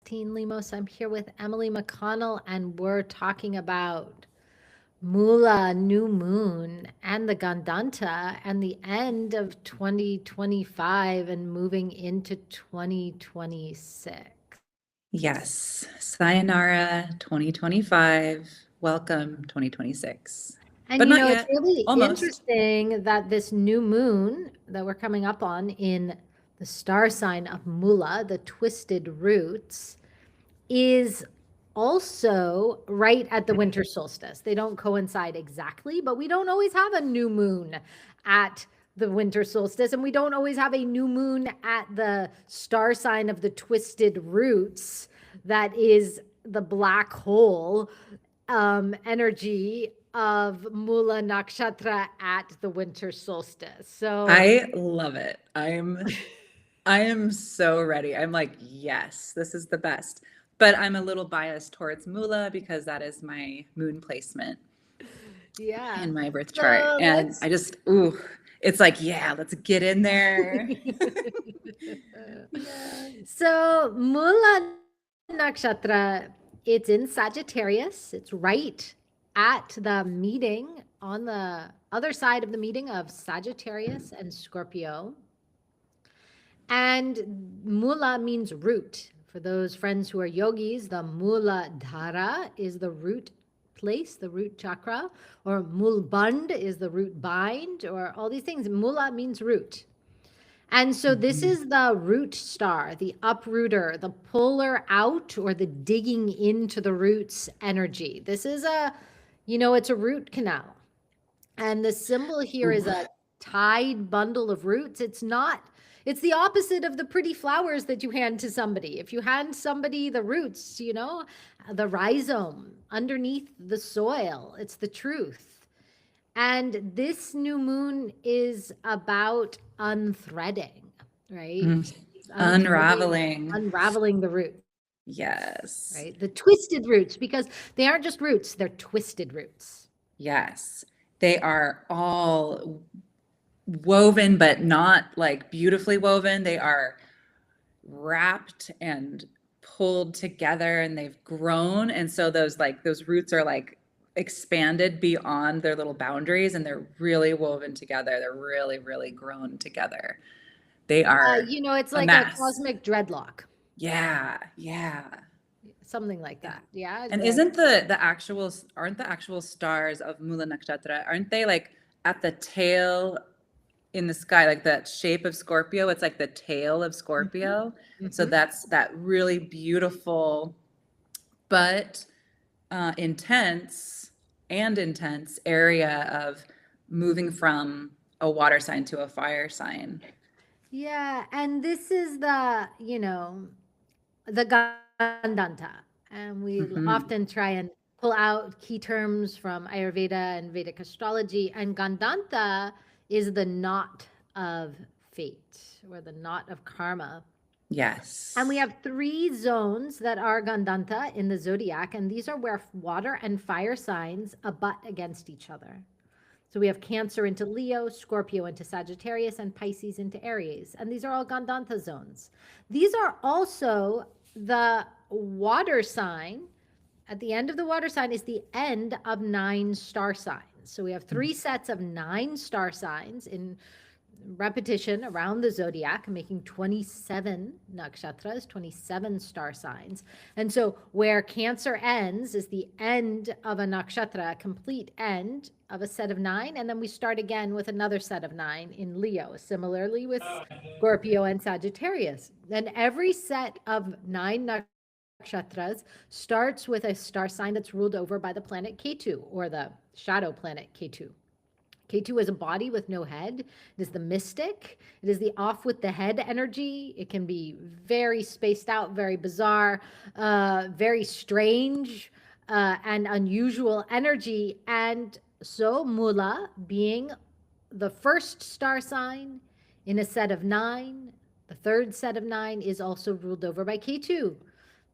Christine Lemos. I'm here with Emily McConnell, and we're talking about Mula, new moon, and the Gandanta, and the end of 2025 and moving into 2026. Yes. Sayonara 2025. Welcome 2026. And But you not know, it's yet. really Almost. interesting that this new moon that we're coming up on in the star sign of Mula, the twisted roots, is also right at the winter solstice. They don't coincide exactly, but we don't always have a new moon at the winter solstice, and we don't always have a new moon at the star sign of the twisted roots that is the black hole energy of Mula Nakshatra at the winter solstice. So I love it. I am so ready. I'm like, yes, this is the best. But I'm a little biased towards Mula because that is my moon placement yeah. in my birth chart. So And let's I just, ooh, it's like, yeah, let's get in there. Yeah. So Mula Nakshatra, it's in Sagittarius. It's right at the meeting on the other side of the meeting of Sagittarius and Scorpio. And Mula means root. For those friends who are yogis, the Mula Dhara is the root place, the root chakra, or Mulband is the root bind, or all these things. Mula means root. And so this is the root star, the uprooter, the puller out or the digging into the roots energy. This is it's a root canal. And the symbol here is Ooh. a tied bundle of roots. It's the opposite of the pretty flowers that you hand to somebody. If you hand somebody the roots, the rhizome underneath the soil, it's the truth. And this new moon is about unthreading, right? Unraveling. Unraveling the roots, Yes. right? The twisted roots, because they aren't just roots, they're twisted roots. Yes. They are all woven, but not like beautifully woven. They are wrapped and pulled together and they've grown. And so those roots are like expanded beyond their little boundaries and they're really woven together. They're really, really grown together. They are It's a like a mess. cosmic dreadlock, Yeah. Yeah. something like Yeah. that. Yeah. And isn't aren't the actual stars of Mula Nakshatra, aren't they like at the tail in the sky, like that shape of Scorpio? It's like the tail of Scorpio. So Mhm. that's that really beautiful, but intense area of moving from a water sign to a fire sign. Yeah, and this is the Gandanta. And we Hmm. often try and pull out key terms from Ayurveda and Vedic astrology. And Gandanta is the knot of fate or the knot of karma. And we Yes. have three zones that are Gandanta in the zodiac, and these are where water and fire signs abut against each other. So we have Cancer into Leo, Scorpio into Sagittarius, and Pisces into Aries. And these are all Gandanta zones. These are also the water sign. At the end of the water sign is the end of 9 star signs. So we have 3 sets of 9 star signs in repetition around the zodiac, making 27 nakshatras, 27 star signs. And so where Cancer ends is the end of a nakshatra, a complete end of a set of 9. And then we start again with another set of 9 in Leo, similarly with Scorpio and Sagittarius. And every set of 9 nakshatras starts with a star sign that's ruled over by the planet Ketu, or the shadow planet Ketu. Ketu is a body with no head. It is the mystic. It is the off with the head energy. It can be very spaced out, very bizarre, very strange, and unusual energy. And so Mula, being the first star sign in a set of 9, the third set of 9 is also ruled over by Ketu.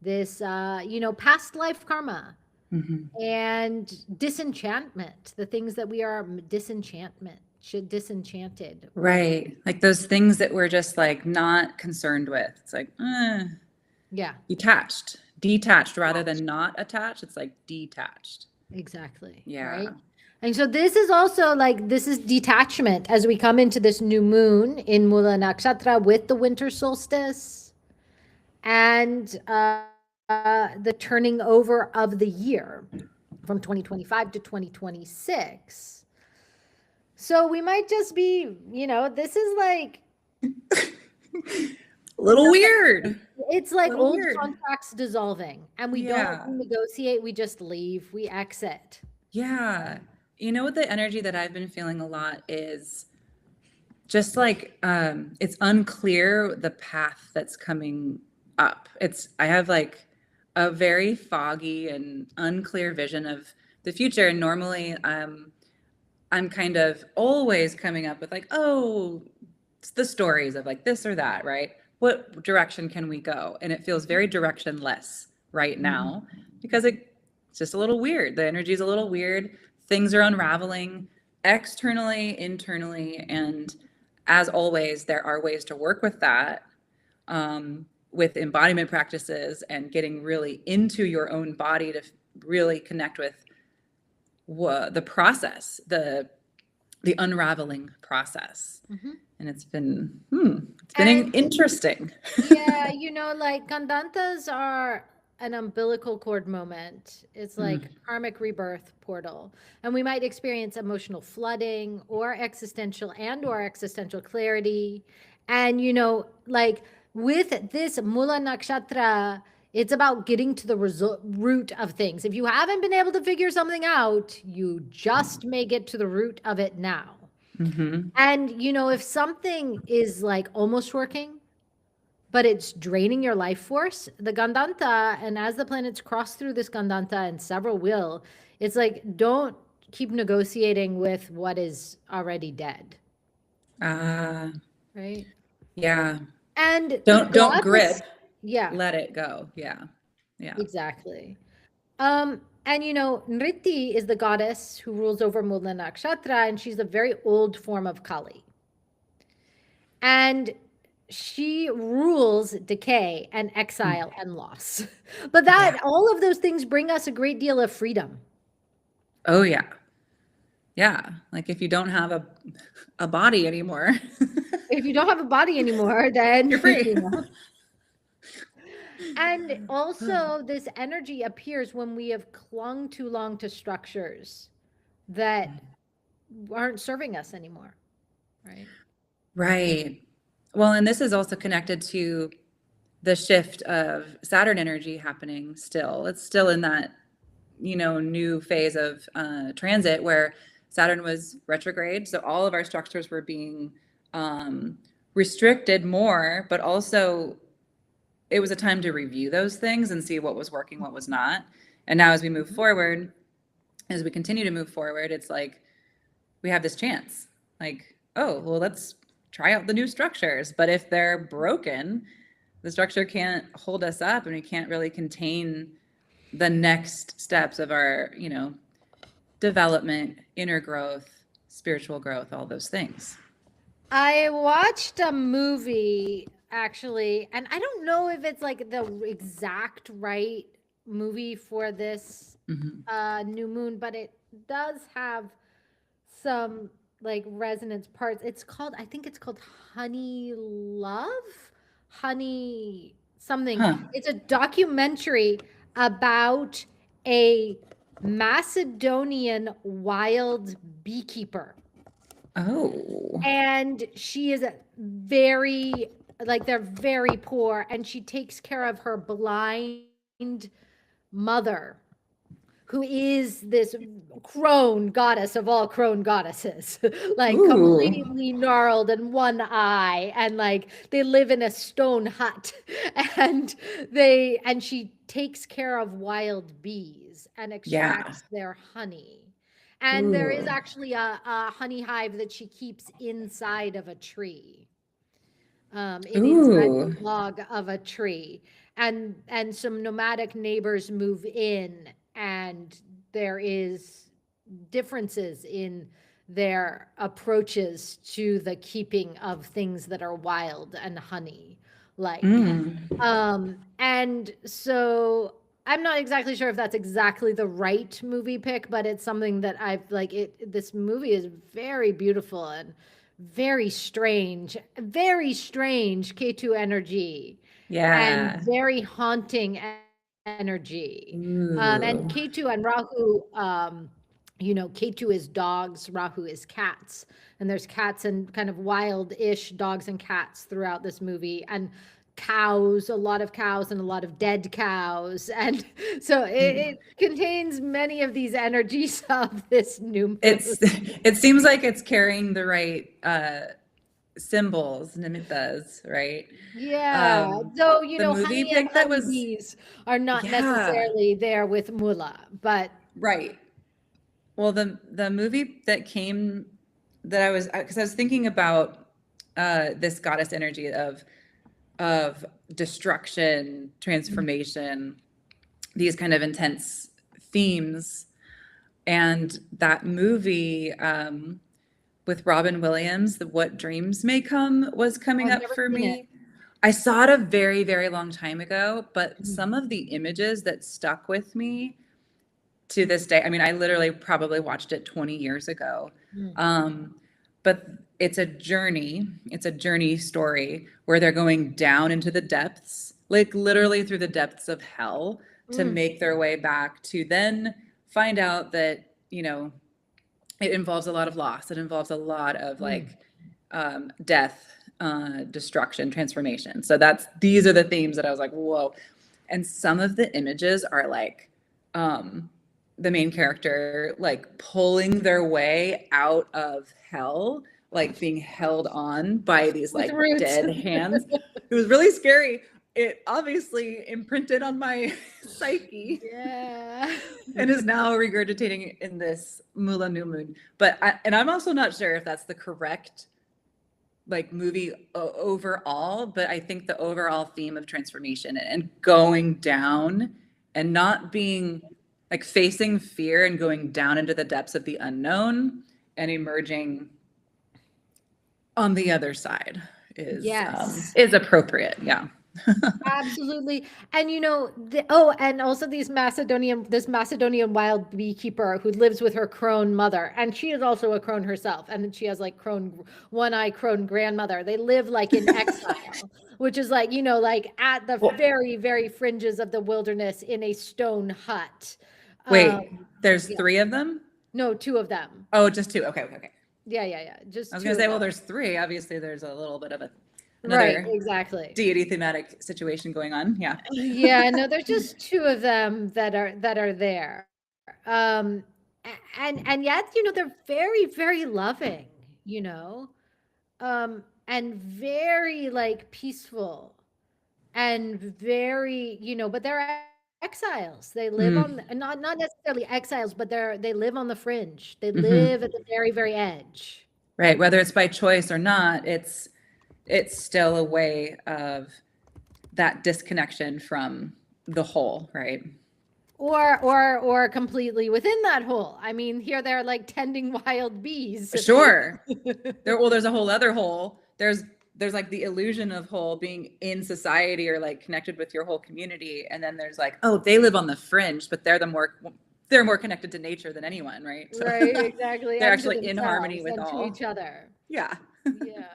This, past life karma Hmm. and disenchantment, the things that we are disenchanted, or Right. Like those things that we're just like not concerned with. It's like, Yeah, detached rather than not attached. It's like detached. exactly. Yeah. Right. And so this is also like, this is detachment as we come into this new moon in Mula Nakshatra with the winter solstice and the turning over of the year from 2025 to 2026. So we might just be, this is like, A little weird. it's like Little old weird. contracts dissolving and we don't Yeah. negotiate, we just leave, we exit. Yeah. You know what the energy that I've been feeling a lot is just like it's unclear the path that's coming up. I have like a very foggy and unclear vision of the future. And normally I'm kind of always coming up with like, oh, it's the stories of like this or that, right? What direction can we go? And it feels very directionless right now because it's just a little weird. The energy is a little weird. Things are unraveling externally, internally, and as always, there are ways to work with that with embodiment practices and getting really into your own body to really connect with the process, the unraveling process. And it's been interesting. Yeah, like Gandantas are an umbilical cord moment. It's like karmic rebirth portal. And we might experience emotional flooding or existential clarity. And like with this Mula Nakshatra, it's about getting to the root of things. If you haven't been able to figure something out, you just may get to the root of it now. And if something is like almost working, but it's draining your life force, the Gandanta, and as the planets cross through this Gandanta, and several will, it's like, don't keep negotiating with what is already dead. Right? Yeah. And don't grip. Yeah. Let it go. Yeah. Yeah. Exactly. And Nriti is the goddess who rules over Mula Nakshatra, and she's a very old form of Kali. And she rules decay and exile and loss. But all of those things bring us a great deal of freedom. Oh yeah. Yeah. Like if you don't have a body anymore. If you don't have a body anymore, then you're free. And also this energy appears when we have clung too long to structures that aren't serving us anymore. Right. Right. Well, and this is also connected to the shift of Saturn energy happening still. It's still in that, new phase of transit where Saturn was retrograde. So all of our structures were being restricted more, but also it was a time to review those things and see what was working, what was not. And now as we move forward, as we continue to move forward, it's like we have this chance. Like, oh, well, let's try out the new structures. But if they're broken, the structure can't hold us up and we can't really contain the next steps of our, development, inner growth, spiritual growth, all those things. I watched a movie actually, and I don't know if it's like the exact right movie for this new moon, but it does have some like resonance parts. I think it's called Honey Love, Honey something. It's a documentary about a Macedonian wild beekeeper. Oh. And she is very, like, they're very poor, and she takes care of her blind mother, who is this crone goddess of all crone goddesses, like completely gnarled and one eye, and like they live in a stone hut, and she takes care of wild bees and extracts their honey. And there is actually a honey hive that she keeps inside of a tree, inside the log of a tree. And some nomadic neighbors move in, and there is differences in their approaches to the keeping of things that are wild and honey. like. Mm. And so I'm not exactly sure if that's exactly the right movie pick, but it's something that I've like it. This movie is very beautiful and very strange K2 energy and Yeah. very haunting energy. And Ooh. K2 and Rahu, K2 is dogs, Rahu is cats. And there's cats and kind of wild-ish dogs and cats throughout this movie. And cows, a lot of cows and a lot of dead cows. And so it contains many of these energies of this new moon. It seems like it's carrying the right symbols, nimittas, right? Yeah. So, The movie honey and pick that was, honeybees are not yeah, necessarily there with Mula, but right. Well, the movie that came that I was, because I was thinking about this goddess energy of destruction, transformation, these kind of intense themes, and that movie with Robin Williams, the What Dreams May Come, was coming I've up never for seen it. me. I saw it a very, very long time ago, but some of the images that stuck with me to this day, I mean, I literally probably watched it 20 years ago. But it's a journey story where they're going down into the depths, like literally through the depths of hell to make their way back to then find out that, it involves a lot of loss. It involves a lot of like death, destruction, transformation. So these are the themes that I was like, whoa. And some of the images are like the main character like pulling their way out of hell, like being held on by these With like roots. dead hands. It was really scary. It obviously imprinted on my psyche Yeah. and is now regurgitating in this Mula New Moon. But I'm also not sure if that's the correct like movie overall, but I think the overall theme of transformation and going down and not being like facing fear and going down into the depths of the unknown and emerging on the other side Yes. is appropriate. Yeah. Absolutely. And and also this Macedonian wild beekeeper who lives with her crone mother. And she is also a crone herself. And then she has like one-eye crone grandmother. They live like in exile, which is like, like at the very, very fringes of the wilderness in a stone hut. Wait, there's Yeah. 3 of them? No, 2 of them. Oh, just 2. Okay. Yeah. Just I was 2 gonna of say, well, them. there's 3. Obviously, there's a little bit of Right, another exactly. deity thematic situation going on. Yeah. Yeah, no, there's just 2 of them that are there. And yet, they're very, very loving, and very like peaceful and very, but they're exiles. They live on not necessarily exiles, but they live on the fringe. They live at the very, very edge. Right. Whether it's by choice or not, it's still a way of that disconnection from the whole, right? Or completely within that hole. I mean, here they're like tending wild bees. Sure. There's a whole other hole. There's like the illusion of whole being in society or like connected with your whole community. And then there's like, oh, they live on the fringe, but they're more connected to nature than anyone, right? So Right, exactly. they're And to actually in harmony with themselves and all. to each other. Yeah. Yeah.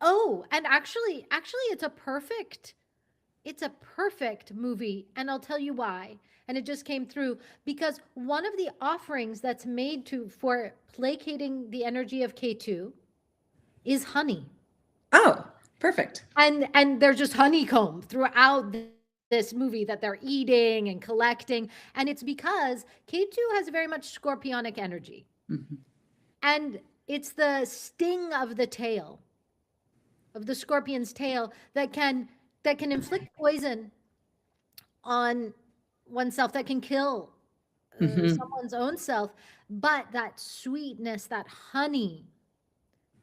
Oh, and actually it's a perfect movie, and I'll tell you why. And it just came through because one of the offerings that's made for placating the energy of K2 is honey. Oh, perfect. And there's just honeycomb throughout this movie that they're eating and collecting. And it's because K2 has very much scorpionic energy. And it's the sting of the tail, of the scorpion's tail, that can inflict poison on oneself, that can kill someone's own self. But that sweetness, that honey,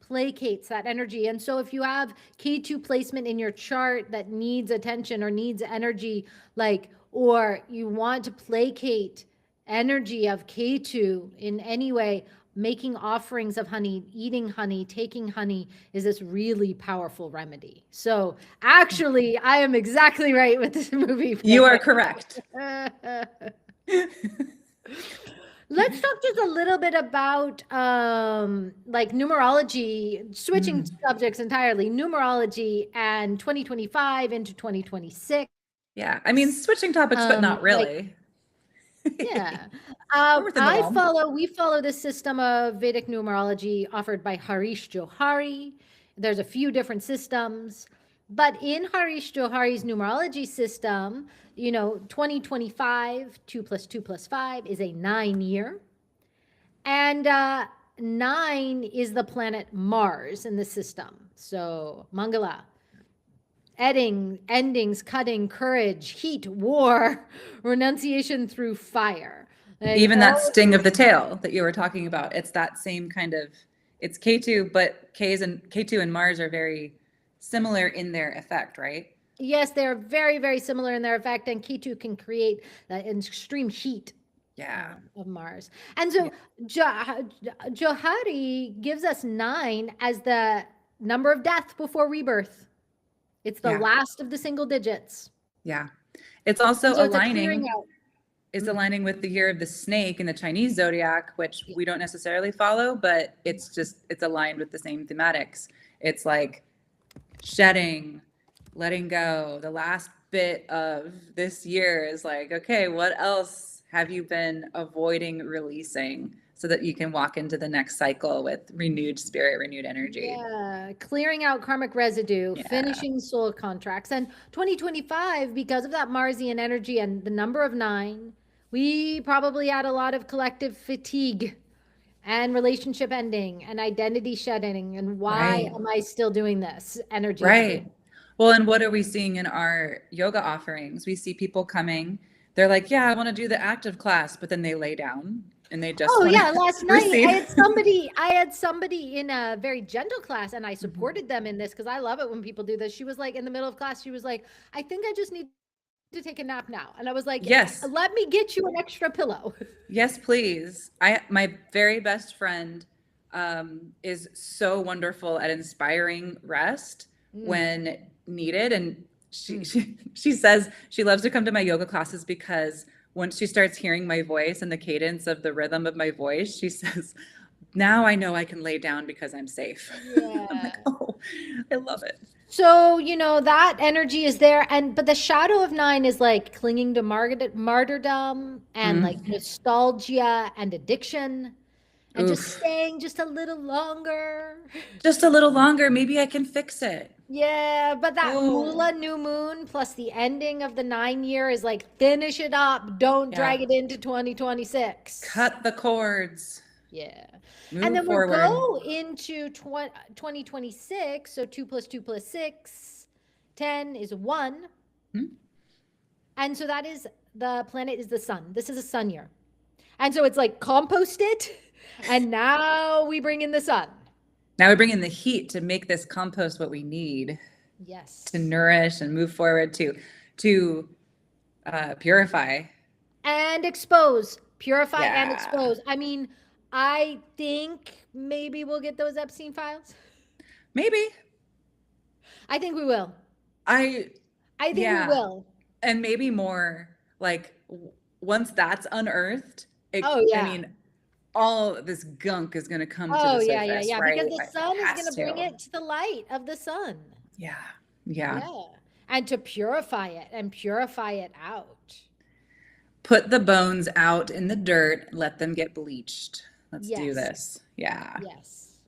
placates that energy. And so if you have K2 placement in your chart that needs attention or needs energy, or you want to placate energy of K2 in any way, making offerings of honey, eating honey, taking honey is this really powerful remedy. So actually, I am exactly right with this movie. You are correct. Let's talk just a little bit about like numerology, switching subjects entirely, numerology and 2025 into 2026. Yeah. I mean, switching topics, but not really. Yeah. We're within the realm. We follow this system of Vedic numerology offered by Harish Johari. There's a few different systems, but in Harish Johari's numerology system, 2025, 2 + 2 + 5 is a 9-year. And 9 is the planet Mars in the system. So Mangala, endings, cutting, courage, heat, war, renunciation through fire. Like even that sting of the tail that you were talking about, it's that same kind of, it's K2, but K2 and Mars are very similar in their effect, right? Yes, they're very, very similar in their effect, and K2 can create that extreme heat of Mars. And so Johari gives us 9 as the number of death before rebirth. It's the last of the single digits. Yeah. It's also aligning. It's aligning with the year of the snake in the Chinese zodiac, which we don't necessarily follow, but it's aligned with the same thematics. It's like shedding, letting go. The last bit of this year is like, okay, what else have you been avoiding releasing so that you can walk into the next cycle with renewed spirit, renewed energy? Yeah, clearing out karmic residue, finishing soul contracts. And 2025, because of that Marsian energy and the number of 9, we probably had a lot of collective fatigue and relationship ending and identity shedding. And why am I still doing this energy? Right. Well, and what are we seeing in our yoga offerings? We see people coming, they're like, yeah, I want to do the active class, but then they lay down and they just last night I had somebody in a very gentle class, and I supported them in this because I love it when people do this. She was like, in the middle of class, she was like, I think I just need to take a nap now. And I was like, yes, let me get you an extra pillow. Yes, please. My very best friend is so wonderful at inspiring rest when needed, and she says she loves to come to my yoga classes because once she starts hearing my voice and the cadence of the rhythm of my voice, she says, now I know I can lay down because I'm safe. Yeah. I'm like, oh, I love it. So, that energy is there. But the shadow of 9 is like clinging to martyrdom and like nostalgia and addiction and just staying just a little longer. Just a little longer. Maybe I can fix it. Yeah, but that Mula new moon plus the ending of the 9-year is like, finish it up. Don't drag it into 2026. Cut the cords. Yeah. Move and then forward. We'll go into 2026. So 2 + 2 + 6, 10 is 1. And so that is, the planet is the sun. This is a sun year. And so it's like, compost it. And now we bring in the sun. Now we bring in the heat to make this compost what we need. Yes. To nourish and move forward, to purify. And expose. Purify and expose. I mean, I think maybe we'll get those Epstein files. Maybe. I think we will. I think we will. And maybe more, like, once that's unearthed, I mean, all this gunk is going to come to the surface, right? Because the sun is going to bring it to the light of the sun. Yeah. And to purify it and purify it out. Put the bones out in the dirt, let them get bleached. Let's do this. Yeah. Yes.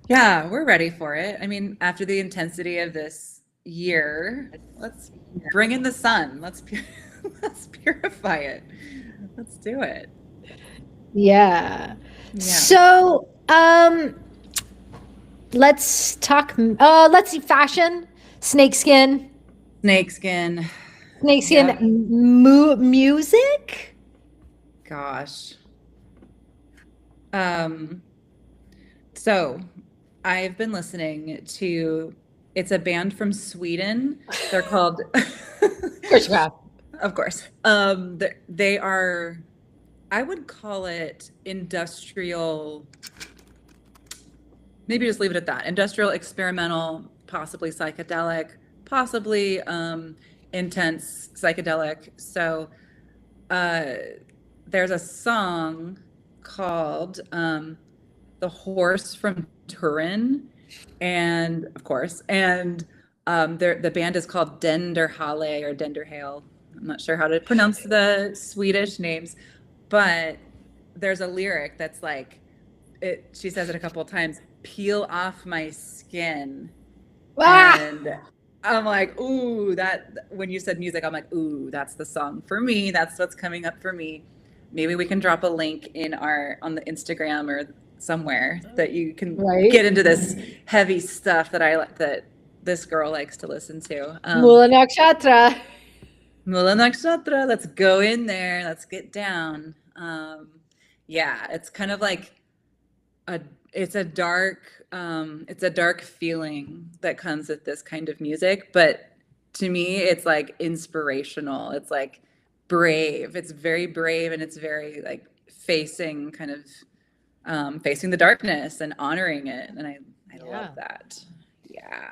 Yeah, we're ready for it. I mean, after the intensity of this year, let's bring in the sun. Let's purify it. Let's do it. Yeah. So, let's talk. Let's see, fashion, snakeskin. Music. Gosh. So I've been listening to, it's a band from Sweden. They're called Of course. Of course. They are I would call it industrial, maybe just leave it at that. Industrial, experimental, possibly psychedelic, possibly intense psychedelic. So uh, there's a song called The Horse from Turin, and of course, and the band is called Denderhale or Denderhale. I'm not sure how to pronounce the Swedish names, but there's a lyric that's like, she says it a couple of times, peel off my skin. Ah! And I'm like, ooh, that, when you said music, I'm like, ooh, that's the song for me. That's what's coming up for me. Maybe we can drop a link in on the Instagram or somewhere that you can get into this heavy stuff that this girl likes to listen to. Mula Nakshatra. Mula Nakshatra. Let's go in there. Let's get down. Yeah, it's kind of like it's a dark feeling that comes with this kind of music, but to me it's like inspirational. It's like brave. It's very brave, and it's very like facing the darkness and honoring it, and I love that. Yeah.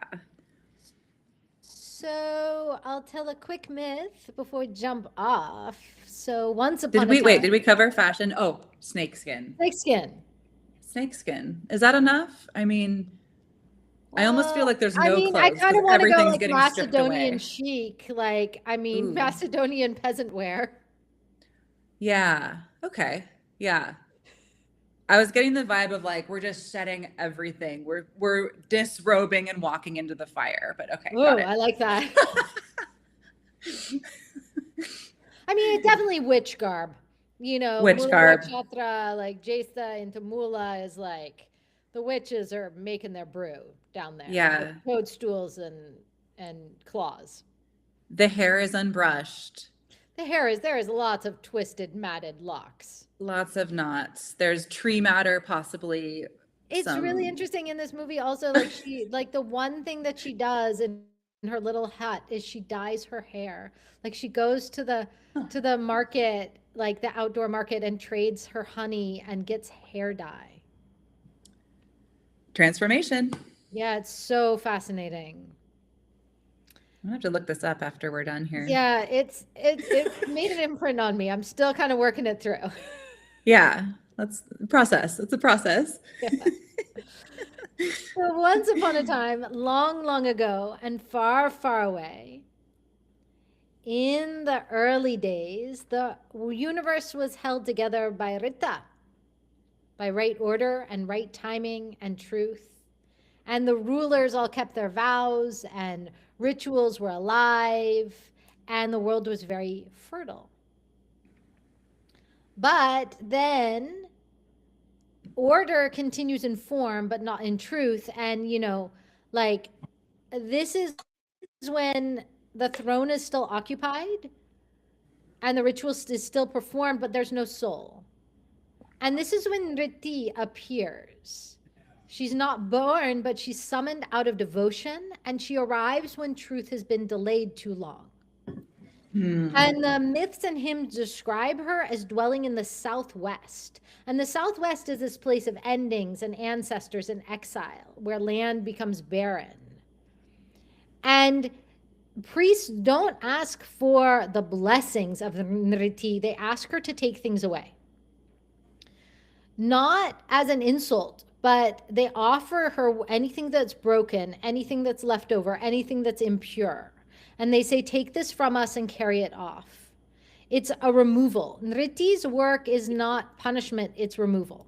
So I'll tell a quick myth before we jump off. So once upon a time, did we cover fashion? Oh, snakeskin. Snakeskin. Is that enough? I mean, I almost feel like there's no clothes. I kind of want to go like Macedonian chic, like, Macedonian peasant wear. Yeah. Okay. Yeah. I was getting the vibe of like, we're just shedding everything. We're disrobing and walking into the fire, but okay. Oh, I like that. I mean, it's definitely witch garb. Witch garb. Chatra, like Jesta into Mula is like the witches are making their brew down there. Yeah. Toadstools and claws. The hair is unbrushed. There is lots of twisted, matted locks. Lots of knots. There's tree matter, possibly. It's really interesting in this movie also, like she like the one thing that she does in her little hut is she dyes her hair. Like she goes to the market, like the outdoor market, and trades her honey and gets hair dye. Transformation. Yeah, it's so fascinating. I'll have to look this up after we're done here. Yeah, it made an imprint on me. I'm still kind of working it through. Yeah, that's a process. It's a process. Yeah. So once upon a time, long, long ago, and far, far away, in the early days, the universe was held together by Rita, by right order and right timing and truth. And the rulers all kept their vows, and rituals were alive, and the world was very fertile. But then order continues in form, but not in truth. And, like this is when the throne is still occupied and the ritual is still performed, but there's no soul. And this is when Riti appears. She's not born, but she's summoned out of devotion, and she arrives when truth has been delayed too long. And the myths and hymns describe her as dwelling in the Southwest. And the Southwest is this place of endings and ancestors in exile, where land becomes barren. And priests don't ask for the blessings of the Nriti. They ask her to take things away. Not as an insult, but they offer her anything that's broken, anything that's left over, anything that's impure. And they say, take this from us and carry it off. It's a removal. Nriti's work is not punishment, it's removal.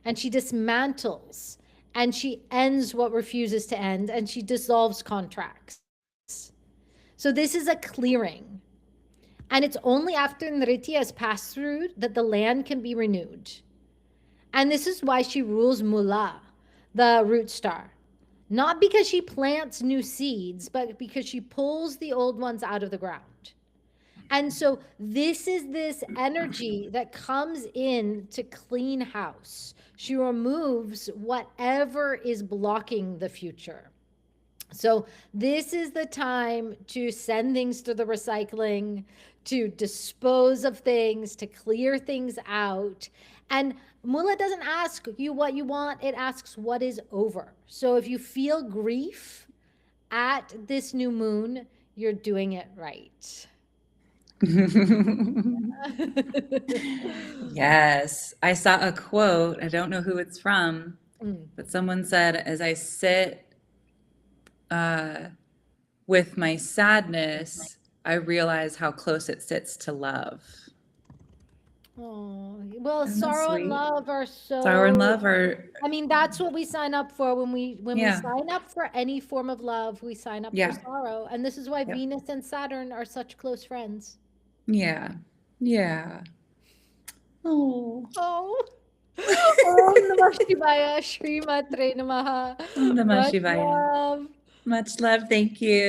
And she dismantles, and she ends what refuses to end, and she dissolves contracts. So this is a clearing. And it's only after Nriti has passed through that the land can be renewed. And this is why she rules Mula, the root star. Not because she plants new seeds, but because she pulls the old ones out of the ground. And so this is this energy that comes in to clean house. She removes whatever is blocking the future. So this is the time to send things to the recycling, to dispose of things, to clear things out. And Mula doesn't ask you what you want, it asks what is over. So if you feel grief at this new moon, you're doing it right. Yes, I saw a quote. I don't know who it's from, Mm. but someone said, as I sit with my sadness, I realize how close it sits to love. Oh, well, Isn't that sorrow and sweet? love are Sorrow and so, love are, I mean, that's what we sign up for when we yeah, sign up for any form of love, we sign up for yeah, sorrow. And this is why yep, Venus and Saturn are such close friends. yeah, yeah. Oh, Oh. Om Namah Shivaya, Shri Matre Namaha. Namah Much Shivaya. love. Much love. Thank you.